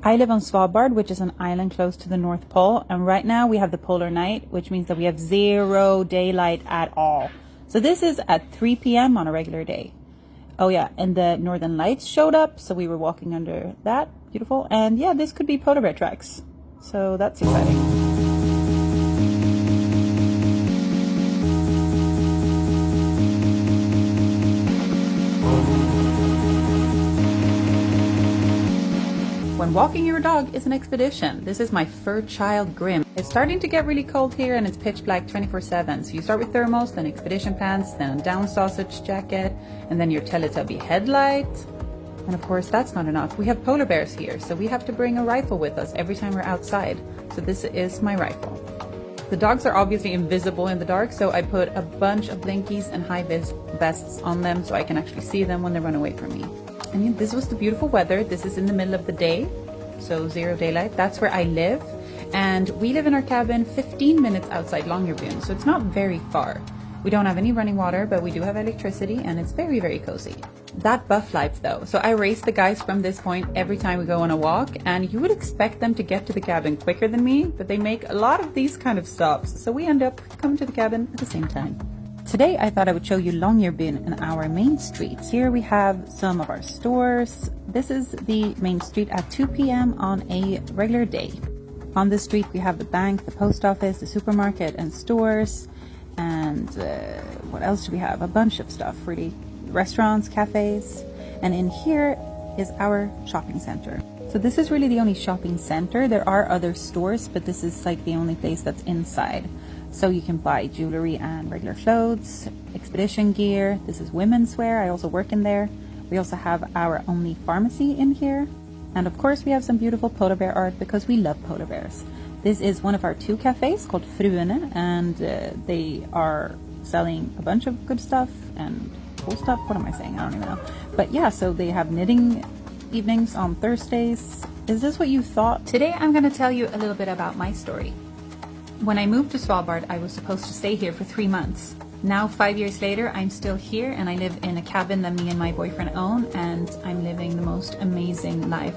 I live on Svalbard, which is an island close to the North Pole, and right now we have the polar night, which means that we have 0 daylight at all. So this is at 3 p.m. on a regular day. Oh yeah, and the northern lights showed up, so we were walking under that. Beautiful. And yeah, this could be polar bear tracks. So that's exciting. When walking your dog is an expedition. This is my fur child Grim. It's starting to get really cold here and it's pitch black 24/7. So you start with thermals, then expedition pants, then a down sausage jacket, and then your Teletubby headlight. And of course that's not enough. We have polar bears here, so we have to bring a rifle with us every time we're outside. So this is my rifle. The dogs are obviously invisible in the dark, so I put a bunch of blinkies and high-vis vests on them so I can actually see them when they run away from me. I mean, this was the beautiful weather. This is in the middle of the day, so 0 daylight. That's where I live. And we live in our cabin 15 minutes outside Longyearbyen, so it's not very far. We don't have any running water, but we do have electricity, and it's very, very cozy. That buff life though. So I race the guys from this point every time we go on a walk, and you would expect them to get to the cabin quicker than me, but they make a lot of these kind of stops. So we end up coming to the cabin at the same time. Today I thought I would show you Longyearbyen and our main streets. Here we have some of our stores. This is the main street at 2 p.m. on a regular day. On this street we have the bank, the post office, the supermarket and stores. And what else do we have? A bunch of stuff really. Restaurants, cafes. And in here is our shopping center. So this is really the only shopping center. There are other stores, but this is like the only place that's inside. So you can buy jewelry and regular clothes, expedition gear. This is women's wear. I also work in there. We also have our only pharmacy in here. And of course we have some beautiful polar bear art because we love polar bears. This is one of our 2 cafes called Fruene, and they are selling a bunch of good stuff and cool stuff. What am I saying? I don't even know. But yeah, so they have knitting evenings on Thursdays. Is this what you thought? Today I'm going to tell you a little bit about my story. When I moved to Svalbard, I was supposed to stay here for 3 months. Now, 5 years later, I'm still here and I live in a cabin that me and my boyfriend own, and I'm living the most amazing life.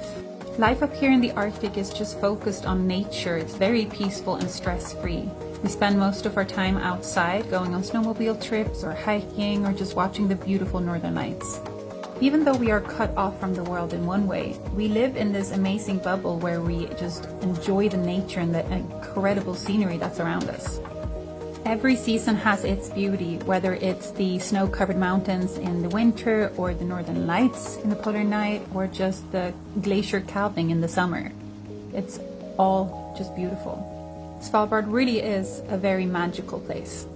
Life up here in the Arctic is just focused on nature. It's very peaceful and stress-free. We spend most of our time outside, going on snowmobile trips or hiking or just watching the beautiful northern lights. Even though we are cut off from the world in one way, we live in this amazing bubble where we just enjoy the nature and the incredible scenery that's around us. Every season has its beauty, whether it's the snow-covered mountains in the winter or the northern lights in the polar night or just the glacier calving in the summer. It's all just beautiful. Svalbard really is a very magical place.